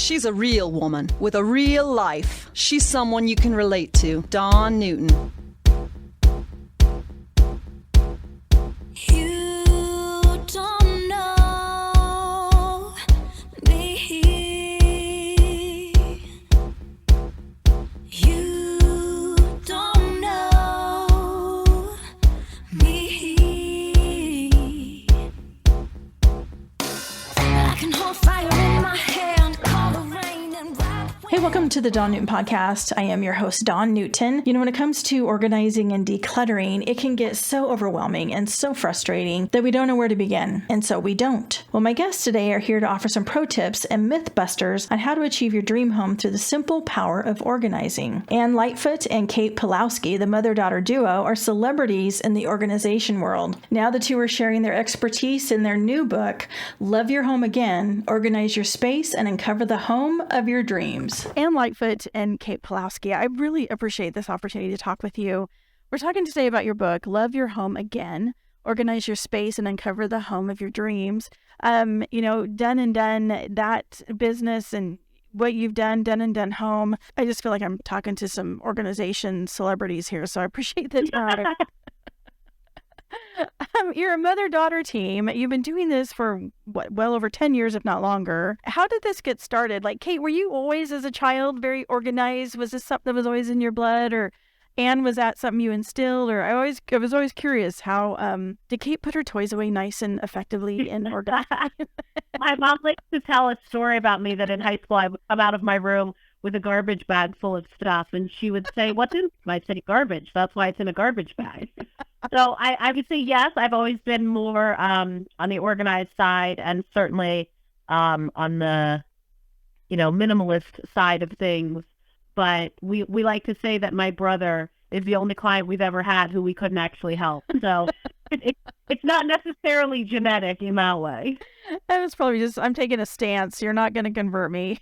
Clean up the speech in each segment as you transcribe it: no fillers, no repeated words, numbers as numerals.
She's a real woman with a real life. She's someone you can relate to. Dawn Newton. You don't know me. You don't know me. I can hold fire in my hand, call the rain and ride. Hey, welcome to the Dawn Newton podcast. I am your host, Dawn Newton. You know, when it comes to organizing and decluttering, it can get so overwhelming and so frustrating that we don't know where to begin. And so we don't. Well, my guests today are here to offer some pro tips and myth busters on how to achieve your dream home through the simple power of organizing. And Lightfoot and Kate Pawlowski, the mother-daughter duo, are celebrities in the organization world. Now the two are sharing their expertise in their new book, Love Your Home Again, Organize Your Space and Uncover the Home of Your Dreams. And Lightfoot and Kate Pawlowski, I really appreciate this opportunity to talk with you. We're talking today about your book, Love Your Home Again, Organize Your Space and Uncover the Home of Your Dreams. Done and done that business and what you've done and done home. I just feel like I'm talking to some organization celebrities here, so I appreciate the time. You're a mother-daughter team. You've been doing this for, well over 10 years, if not longer. How did this get started? Like, Kate, were you always, as a child, very organized? Was this something that was always in your blood? Or, Anne, was that something you instilled? Or I was always curious, how did Kate put her toys away nice and effectively and organized? My mom likes to tell a story about me that in high school I would come out of my room with a garbage bag full of stuff, and she would say, "What's in?" I'd say, "Garbage. That's why it's in a garbage bag." So I would say yes. I've always been more on the organized side, and certainly on the minimalist side of things. But we like to say that my brother is the only client we've ever had who we couldn't actually help. So it's not necessarily genetic in that way. That was probably just, I'm taking a stance. You're not going to convert me.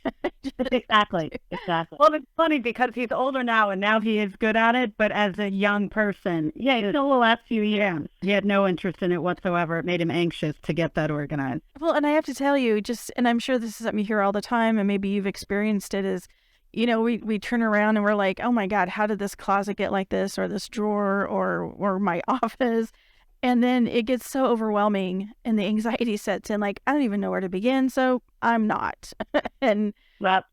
Exactly. Well, it's funny because he's older now and now he is good at it. But as a young person, Still the last few years. he had no interest in it whatsoever. It made him anxious to get that organized. Well, and I have to tell you, and I'm sure this is something you hear all the time, and maybe you've experienced it, is, we turn around and we're like, oh my God, how did this closet get like this, or this drawer, or my office? And then it gets so overwhelming and the anxiety sets in, like, I don't even know where to begin, so I'm not. And, I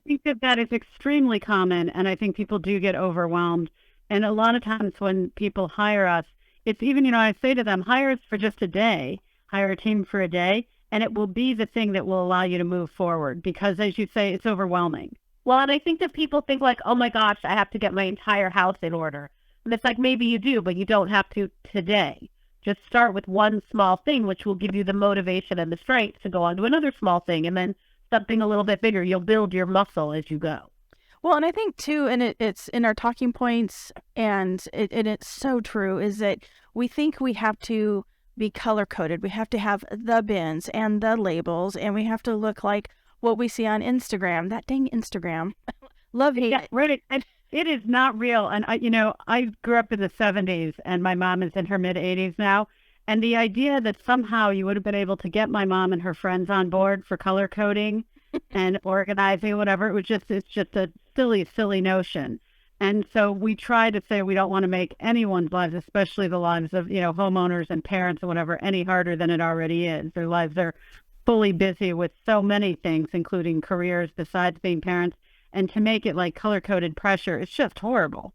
think that is extremely common, and I think people do get overwhelmed. And a lot of times when people hire us, it's even, I say to them, hire us for just a day, hire a team for a day, and it will be the thing that will allow you to move forward because, as you say, it's overwhelming. Well, and I think that people think like, oh my gosh, I have to get my entire house in order. And it's like, maybe you do, but you don't have to today. Just start with one small thing, which will give you the motivation and the strength to go on to another small thing, and then something a little bit bigger. You'll build your muscle as you go. Well, and I think too, and it's in our talking points, and it's so true, is that we think we have to be color coded. We have to have the bins and the labels, and we have to look like what we see on Instagram. That dang Instagram. Love it. Yeah, right. It is not real. And I grew up in the 70s and my mom is in her mid 80s now. And the idea that somehow you would have been able to get my mom and her friends on board for color coding and organizing, whatever, it's just a silly notion. And so we try to say we don't want to make anyone's lives, especially the lives of, homeowners and parents and whatever, any harder than it already is. Their lives are fully busy with so many things, including careers besides being parents. And to make it like color-coded pressure, it's just horrible.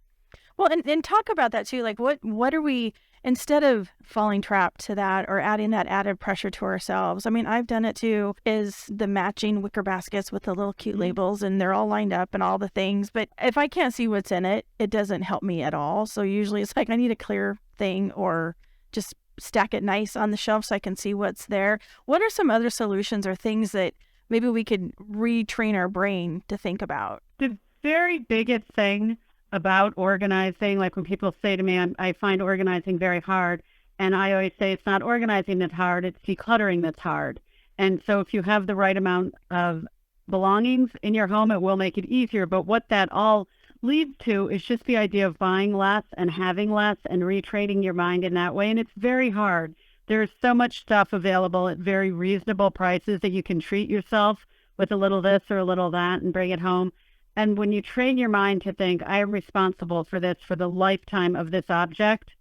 Well, and talk about that too. Like, what are we, instead of falling trapped to that or adding that added pressure to ourselves? I mean, I've done it too, is the matching wicker baskets with the little cute labels, and they're all lined up and all the things. But if I can't see what's in it, it doesn't help me at all. So usually it's like, I need a clear thing, or just stack it nice on the shelf so I can see what's there. What are some other solutions or things that maybe we could retrain our brain to think about? The very biggest thing about organizing, like when people say to me, I find organizing very hard, and I always say it's not organizing that's hard, it's decluttering that's hard. And so if you have the right amount of belongings in your home, it will make it easier. But what that all leads to is just the idea of buying less and having less and retraining your mind in that way. And it's very hard. There's so much stuff available at very reasonable prices that you can treat yourself with a little this or a little that and bring it home. And when you train your mind to think, I am responsible for this for the lifetime of this object,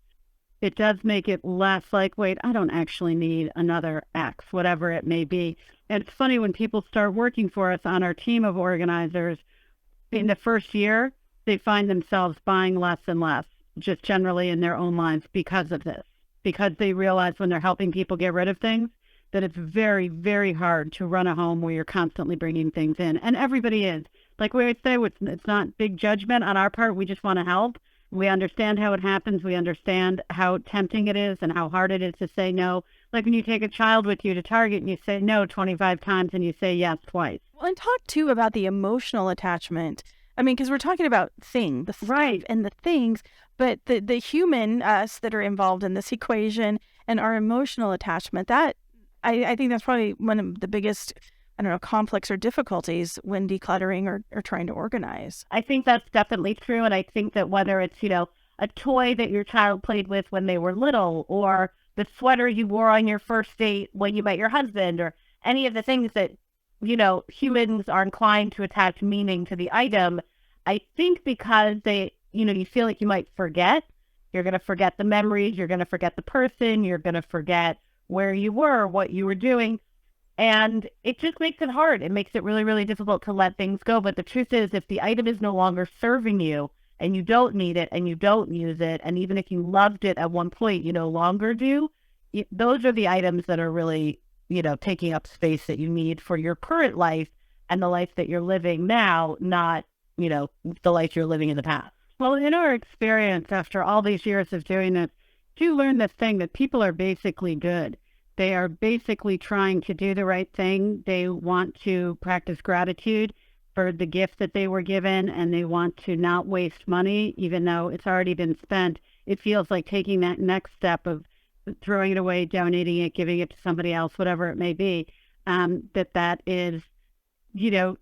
it does make it less like, wait, I don't actually need another X, whatever it may be. And it's funny when people start working for us on our team of organizers, in the first year, they find themselves buying less and less, just generally in their own lives because of this, because they realize when they're helping people get rid of things, that it's very, very hard to run a home where you're constantly bringing things in. And everybody is. Like we always say, it's not big judgment on our part. We just want to help. We understand how it happens. We understand how tempting it is and how hard it is to say no. Like when you take a child with you to Target and you say no 25 times and you say yes twice. Well, and talk too about the emotional attachment. I mean, because we're talking about things, the stuff and the things, but the human, us that are involved in this equation and our emotional attachment, that I think that's probably one of the biggest, I don't know, conflicts or difficulties when decluttering or trying to organize. I think that's definitely true. And I think that whether it's, a toy that your child played with when they were little, or the sweater you wore on your first date when you met your husband, or any of the things that, humans are inclined to attach meaning to the item, I think because they, you feel like you might forget, you're going to forget the memories, you're going to forget the person, you're going to forget where you were, what you were doing. And it just makes it hard. It makes it really, really difficult to let things go. But the truth is, if the item is no longer serving you and you don't need it and you don't use it, and even if you loved it at one point, you no longer do, those are the items that are really, taking up space that you need for your current life and the life that you're living now, not, the life you're living in the past. Well, in our experience, after all these years of doing this, you learn this thing that people are basically good. They are basically trying to do the right thing. They want to practice gratitude for the gift that they were given, and they want to not waste money, even though it's already been spent. It feels like taking that next step of throwing it away, donating it, giving it to somebody else, whatever it may be, that is,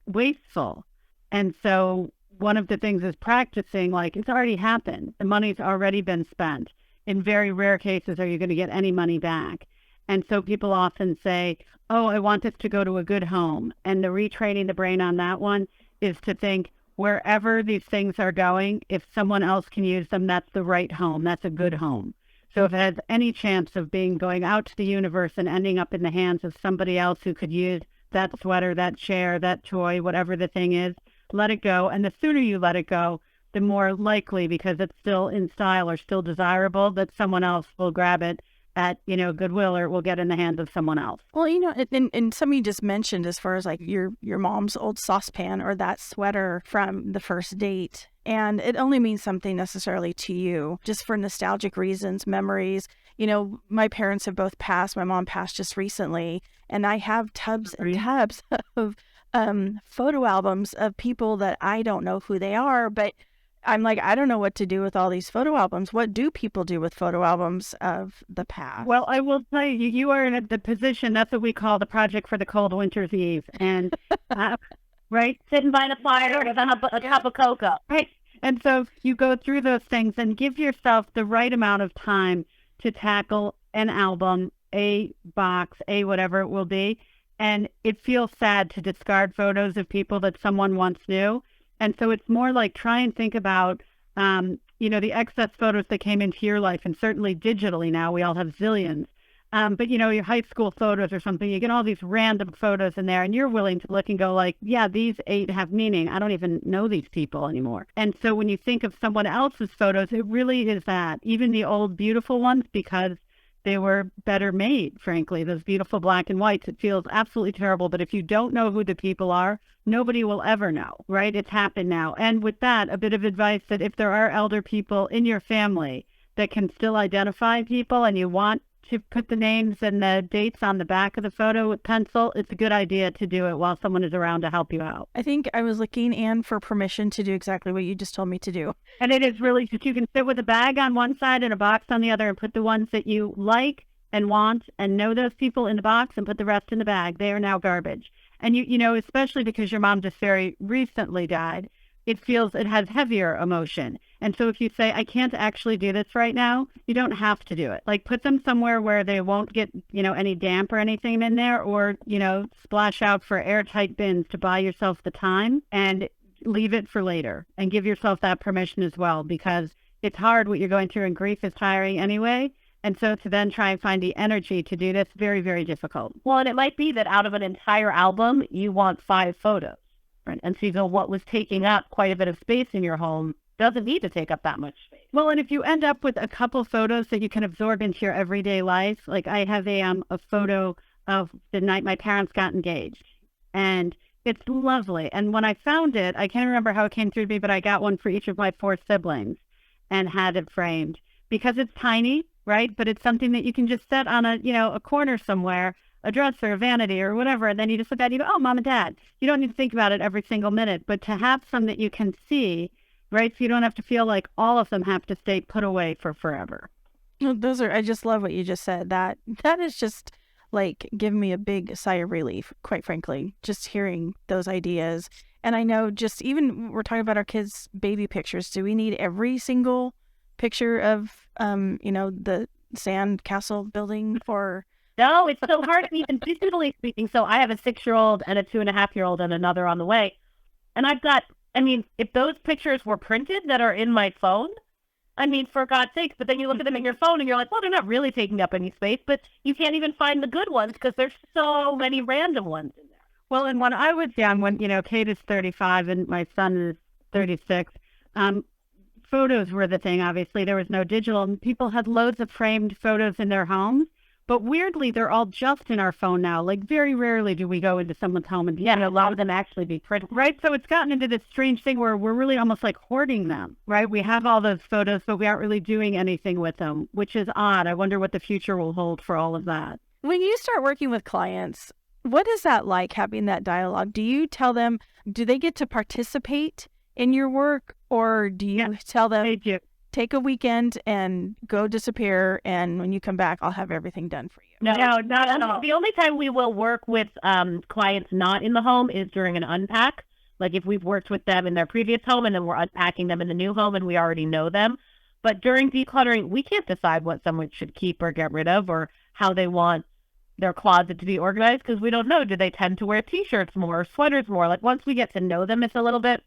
wasteful. And so one of the things is practicing, like, it's already happened. The money's already been spent. In very rare cases are you going to get any money back. And so people often say, oh, I want this to go to a good home. And the retraining the brain on that one is to think wherever these things are going, if someone else can use them, that's the right home. That's a good home. So if it has any chance of going out to the universe and ending up in the hands of somebody else who could use that sweater, that chair, that toy, whatever the thing is, let it go. And the sooner you let it go, the more likely, because it's still in style or still desirable, that someone else will grab it at, Goodwill, or it will get in the hands of someone else. Well, and somebody just mentioned, as far as like your mom's old saucepan or that sweater from the first date, and it only means something necessarily to you, just for nostalgic reasons, memories. My parents have both passed. My mom passed just recently, and I have tubs and tubs of photo albums of people that I don't know who they are, but I'm like, I don't know what to do with all these photo albums. What do people do with photo albums of the past? Well, I will tell you, you are in the position, that's what we call the project for the cold winter's eve. And, right? Sitting by the fire with a cup of cocoa. Right. And so you go through those things and give yourself the right amount of time to tackle an album, a box, a whatever it will be. And it feels sad to discard photos of people that someone once knew. And so it's more like try and think about, the excess photos that came into your life, and certainly digitally now, we all have zillions. But, your high school photos or something, you get all these random photos in there, and you're willing to look and go like, yeah, these 8 have meaning. I don't even know these people anymore. And so when you think of someone else's photos, it really is that. Even the old beautiful ones, because they were better made, frankly, those beautiful black and whites. It feels absolutely terrible. But if you don't know who the people are, nobody will ever know, right? It's happened now. And with that, a bit of advice that if there are elder people in your family that can still identify people, and you want to put the names and the dates on the back of the photo with pencil, it's a good idea to do it while someone is around to help you out. I think I was looking, Anne, for permission to do exactly what you just told me to do. And it is really just, you can sit with a bag on one side and a box on the other, and put the ones that you like and want and know those people in the box, and put the rest in the bag. They are now garbage. And especially because your mom just very recently died, it has heavier emotion. And so if you say, I can't actually do this right now, you don't have to do it. Like put them somewhere where they won't get, any damp or anything in there, or, splash out for airtight bins to buy yourself the time and leave it for later and give yourself that permission as well, because it's hard what you're going through, and grief is tiring anyway. And so to then try and find the energy to do this, very, very difficult. Well, and it might be that out of an entire album, you want 5 photos. Right? And so you go, what was taking up quite a bit of space in your home doesn't need to take up that much space. Well, and if you end up with a couple photos that you can absorb into your everyday life, like I have a photo of the night my parents got engaged, and it's lovely. And when I found it, I can't remember how it came through to me, but I got one for each of my 4 siblings and had it framed because it's tiny, right? But it's something that you can just set on a corner somewhere, a dresser, a vanity, or whatever. And then you just look at it, you go, oh, mom and dad. You don't need to think about it every single minute, but to have some that you can see, right? So you don't have to feel like all of them have to stay put away for forever. I just love what you just said. That is just like giving me a big sigh of relief, quite frankly, just hearing those ideas. And I know just even we're talking about our kids' baby pictures. Do we need every single picture of, the sand castle building for... No, it's so hard, even digitally speaking. So I have a 6-year-old and a 2.5-year-old and another on the way. And if those pictures were printed that are in my phone, for God's sakes, but then you look at them in your phone and you're like, well, they're not really taking up any space, but you can't even find the good ones because there's so many random ones in there. Well, and when I was young, when, Kate is 35 and my son is 36, photos were the thing, obviously. There was no digital. And people had loads of framed photos in their homes. But weirdly, they're all just in our phone now. Like, very rarely do we go into someone's home and a lot of them actually be printed. Right? So it's gotten into this strange thing where we're really almost like hoarding them, right? We have all those photos, but we aren't really doing anything with them, which is odd. I wonder what the future will hold for all of that. When you start working with clients, what is that like, having that dialogue? Do you tell them, do they get to participate in your work, or do you tell them, they do. Take a weekend and go disappear, and when you come back, I'll have everything done for you? No, not at all. The only time we will work with clients not in the home is during an unpack. Like if we've worked with them in their previous home and then we're unpacking them in the new home and we already know them. But during decluttering, we can't decide what someone should keep or get rid of or how they want their closet to be organized because we don't know. Do they tend to wear T-shirts more, sweaters more? Like once we get to know them, it's a little bit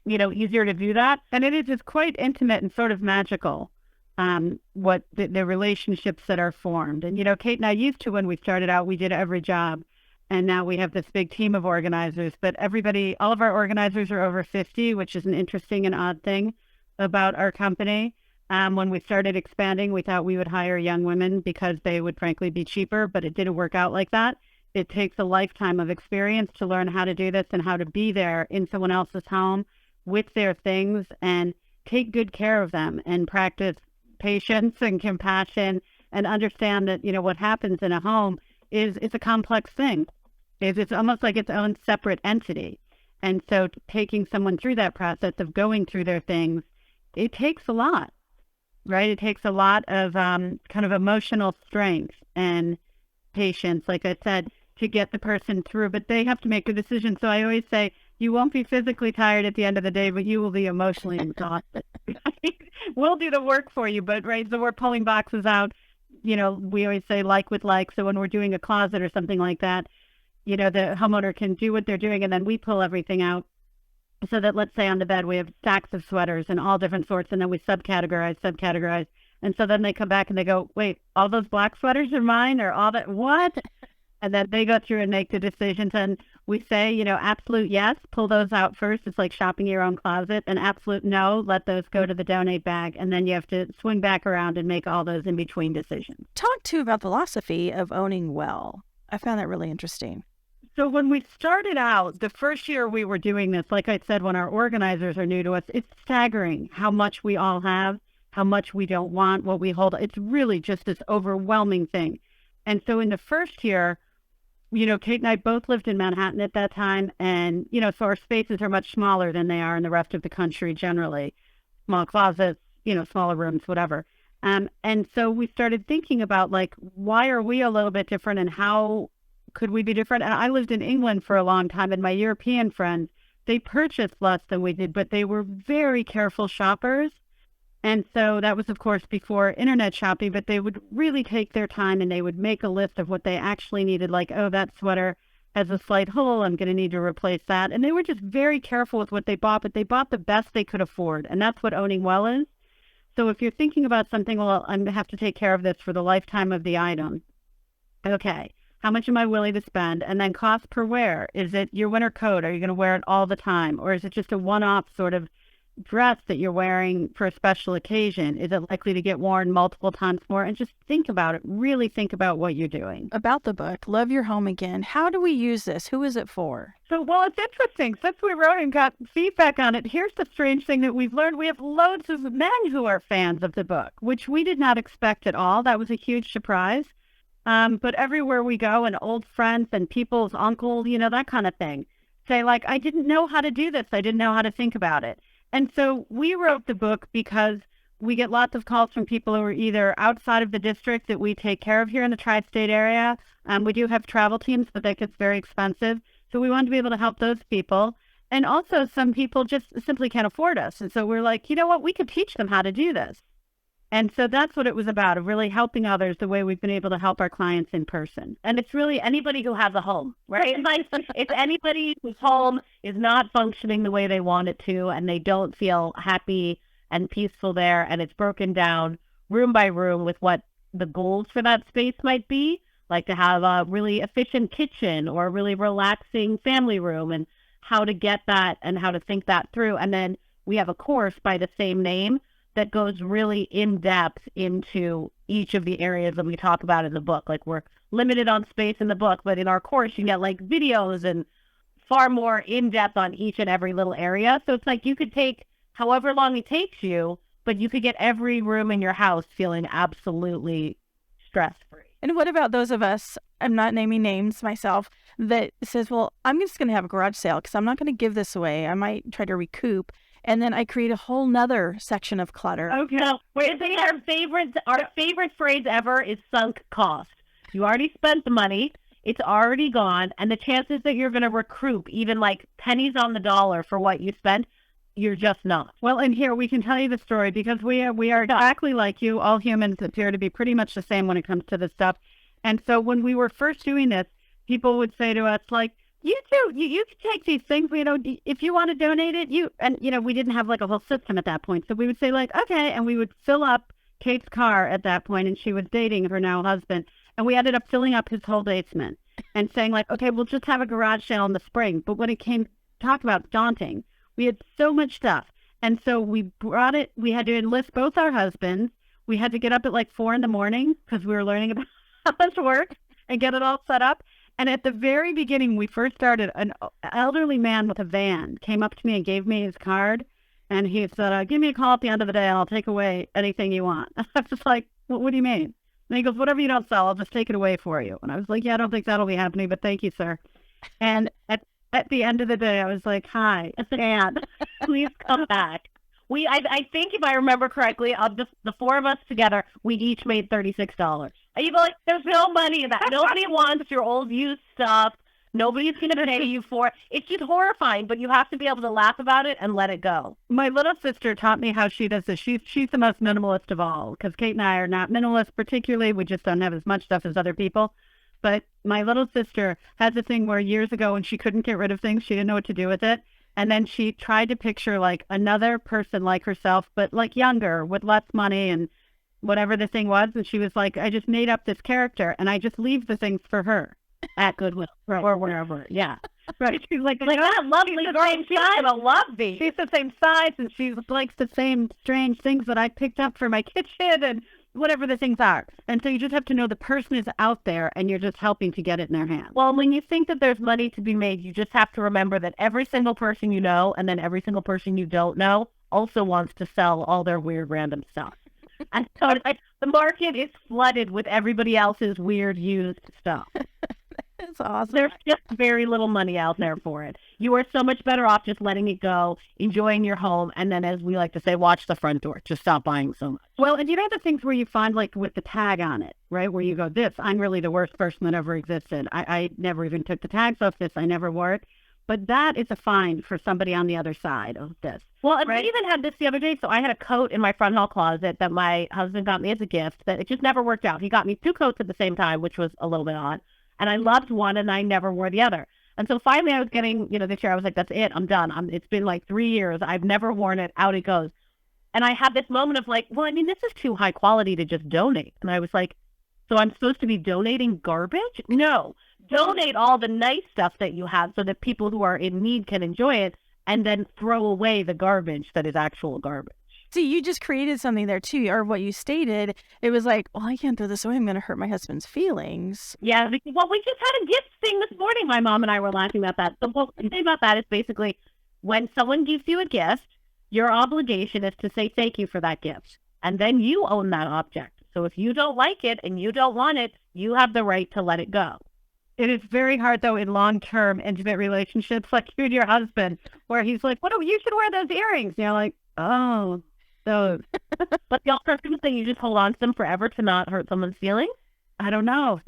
easier to do that. And it's quite intimate and sort of magical, what the relationships that are formed. And, Kate and I used to, when we started out, we did every job. And now we have this big team of organizers. But all of our organizers are over 50, which is an interesting and odd thing about our company. When we started expanding, we thought we would hire young women because they would frankly be cheaper, but it didn't work out like that. It takes a lifetime of experience to learn how to do this and how to be there in someone else's home with their things and take good care of them and practice patience and compassion and understand that, what happens in a home is a complex thing. It's almost like its own separate entity. And so taking someone through that process of going through their things, it takes a lot, right? It takes a lot of kind of emotional strength and patience, like I said, to get the person through, but they have to make a decision. So I always say, you won't be physically tired at the end of the day, but you will be emotionally exhausted. We'll do the work for you, but right, so we're pulling boxes out. We always say like with like. So when we're doing a closet or something like that, the homeowner can do what they're doing, and then we pull everything out. So that, let's say on the bed, we have stacks of sweaters and all different sorts, and then we subcategorize. And so then they come back and they go, wait, all those black sweaters are mine, or all that, what? And then they go through and make the decisions. And we say, absolute yes, pull those out first. It's like shopping your own closet. And absolute no, let those go to the donate bag. And then you have to swing back around and make all those in-between decisions. Talk too about the philosophy of owning well. I found that really interesting. So when we started out, the first year we were doing this, like I said, when our organizers are new to us, it's staggering how much we all have, how much we don't want, what we hold. It's really just this overwhelming thing. And so in the first year, Kate and I both lived in Manhattan at that time. And, so our spaces are much smaller than they are in the rest of the country generally. Small closets, smaller rooms, whatever. And so we started thinking about, like, why are we a little bit different and how could we be different? And I lived in England for a long time, and my European friends, they purchased less than we did, but they were very careful shoppers. And so that was, of course, before internet shopping, but they would really take their time and they would make a list of what they actually needed. Like, oh, that sweater has a slight hole. I'm going to need to replace that. And they were just very careful with what they bought, but they bought the best they could afford. And that's what owning well is. So if you're thinking about something, well, I'm going to have to take care of this for the lifetime of the item. Okay, how much am I willing to spend? And then cost per wear. Is it your winter coat? Are you going to wear it all the time? Or is it just a one-off sort of dress that you're wearing for a special occasion? Is it likely to get worn multiple times more? And just think about it. Really think about what you're doing. About the book, Love Your Home Again. How do we use this? Who is it for? So, well, it's interesting. Since we wrote and got feedback on it, here's the strange thing that we've learned. We have loads of men who are fans of the book, which we did not expect at all. That was a huge surprise. But everywhere we go, and old friends and people's uncles, that kind of thing, say like, I didn't know how to do this. I didn't know how to think about it. And so we wrote the book because we get lots of calls from people who are either outside of the district that we take care of here in the tri-state area. We do have travel teams, but that gets very expensive. So we want to be able to help those people. And also some people just simply can't afford us. And so we're like, you know what, we could teach them how to do this. And so that's what it was about, of really helping others the way we've been able to help our clients in person. And it's really anybody who has a home, right? It's anybody whose home is not functioning the way they want it to, and they don't feel happy and peaceful there, and it's broken down room by room with what the goals for that space might be, like to have a really efficient kitchen or a really relaxing family room, and how to get that and how to think that through. And then we have a course by the same name that goes really in depth into each of the areas that we talk about in the book. Like, we're limited on space in the book, but in our course, you get like videos and far more in depth on each and every little area. So it's like you could take however long it takes you, but you could get every room in your house feeling absolutely stress-free. And what about those of us, I'm not naming names myself, that says, well, I'm just going to have a garage sale because I'm not going to give this away. I might try to recoup. And then I create a whole nother section of clutter. Okay. So our favorite phrase ever is sunk cost. You already spent the money. It's already gone. And the chances that you're going to recoup even like pennies on the dollar for what you spent, you're just not. Well, and here we can tell you the story because we are exactly like you. All humans appear to be pretty much the same when it comes to this stuff. And so when we were first doing this, people would say to us like, you can take these things, if you want to donate it, we didn't have like a whole system at that point. So we would say like, okay. And we would fill up Kate's car at that point, and she was dating her now husband. And we ended up filling up his whole basement and saying like, okay, we'll just have a garage sale in the spring. But when it came talk about daunting, we had so much stuff. And so we brought it, we had to enlist both our husbands. We had to get up at like 4 a.m. because we were learning about how much work and get it all set up. And at the very beginning, we first started, an elderly man with a van came up to me and gave me his card. And he said, give me a call at the end of the day and I'll take away anything you want. I was just like, what do you mean? And he goes, whatever you don't sell, I'll just take it away for you. And I was like, yeah, I don't think that'll be happening, but thank you, sir. And at the end of the day, I was like, hi, Anne, please come back. I think if I remember correctly, the four of us together, we each made $36. And you go like, there's no money in that. Nobody wants your old used stuff. Nobody's going to pay you for it. It's just horrifying, but you have to be able to laugh about it and let it go. My little sister taught me how she does this. She's the most minimalist of all, because Kate and I are not minimalist particularly. We just don't have as much stuff as other people. But my little sister has a thing where years ago when she couldn't get rid of things, she didn't know what to do with it. And then she tried to picture like another person like herself, but like younger with less money and whatever the thing was. And she was like, I just made up this character and I just leave the things for her at Goodwill or wherever. Yeah. Right. She's like that lovely girl. She's gonna love these. She's the same size and she likes the same strange things that I picked up for my kitchen and whatever the things are. And so you just have to know the person is out there and you're just helping to get it in their hands. Well, when you think that there's money to be made, you just have to remember that every single person you know and then every single person you don't know also wants to sell all their weird random stuff. And so the market is flooded with everybody else's weird used stuff. That's awesome. There's just very little money out there for it. You are so much better off just letting it go, enjoying your home, and then, as we like to say, watch the front door. Just stop buying so much. Well, and you know the things where you find, like, with the tag on it, right, where you go, I'm really the worst person that ever existed. I never even took the tags off this. I never wore it. But that is a find for somebody on the other side of this. Well, and Right. we even had this the other day. So I had a coat in my front hall closet that my husband got me as a gift that it just never worked out. He got me 2 coats at the same time, which was a little bit odd. And I loved one and I never wore the other. And so finally I was getting, this year I was like, that's it. I'm done. It's been like 3 years. I've never worn it. Out it goes. And I had this moment of like, well, I mean, this is too high quality to just donate. And I was like, so I'm supposed to be donating garbage? No. Donate all the nice stuff that you have so that people who are in need can enjoy it, and then throw away the garbage that is actual garbage. See, you just created something there too, or what you stated. It was like, well, I can't throw this away. I'm going to hurt my husband's feelings. Yeah, well, we just had a gift thing this morning. My mom and I were laughing about that. The whole thing about that is basically when someone gives you a gift, your obligation is to say thank you for that gift. And then you own that object. So if you don't like it and you don't want it, you have the right to let it go. It is very hard, though, in long-term intimate relationships, like you and your husband, where he's like, you should wear those earrings. And you're like, oh, those. But the alternative thing, you just hold on to them forever to not hurt someone's feelings. I don't know.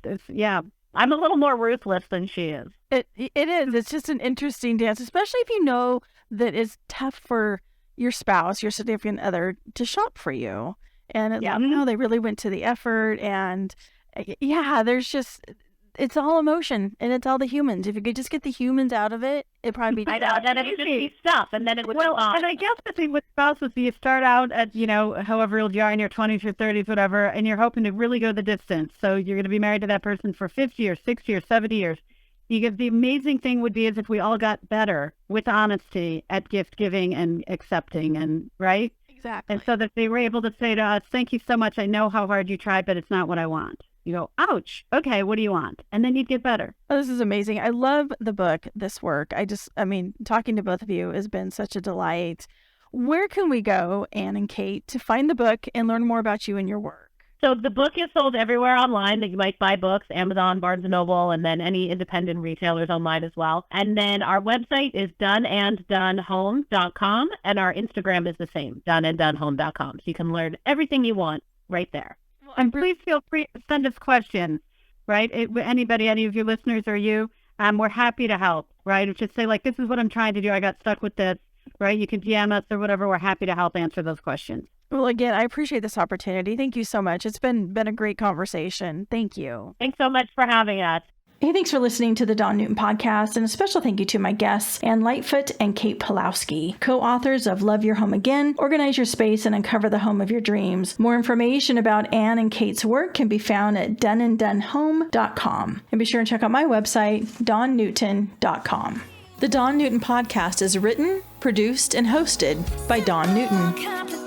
I'm a little more ruthless than she is. It is. It's just an interesting dance, especially if you know that it's tough for your spouse, your significant other, to shop for you. And they really went to the effort. And it's all emotion and it's all the humans. If you could just get the humans out of it, it'd probably be. I know. Then it would just be stuff, and then it would. And I guess the thing with spouses, you start out at however old you are in your 20s or 30s, whatever, and you're hoping to really go the distance. So you're going to be married to that person for 50 or 60 or 70 years. The amazing thing would be is if we all got better with honesty at gift giving and accepting, and right. Exactly. And so that they were able to say to us, thank you so much. I know how hard you tried, but it's not what I want. You go, ouch. Okay, what do you want? And then you'd get better. Oh, this is amazing. I love the book, This Work. Talking to both of you has been such a delight. Where can we go, Anne and Kate, to find the book and learn more about you and your work? So the book is sold everywhere online that you might buy books, Amazon, Barnes & Noble, and then any independent retailers online as well. And then our website is doneanddonehome.com, and our Instagram is the same, doneanddonehome.com. So you can learn everything you want right there. And please feel free to send us questions, right? Anybody, any of your listeners or you, we're happy to help, right? Or just say, like, this is what I'm trying to do. I got stuck with this, right? You can DM us or whatever. We're happy to help answer those questions. Well, again, I appreciate this opportunity. Thank you so much. It's been a great conversation. Thank you. Thanks so much for having us. Hey, thanks for listening to the Dawn Newton podcast, and a special thank you to my guests, Anne Lightfoot and Kate Pawlowski, co-authors of Love Your Home Again, Organize Your Space, and Uncover the Home of Your Dreams. More information about Anne and Kate's work can be found at doneanddonehome.com. And be sure and check out my website, dawnnewton.com. The Dawn Newton podcast is written, produced, and hosted by Dawn Newton.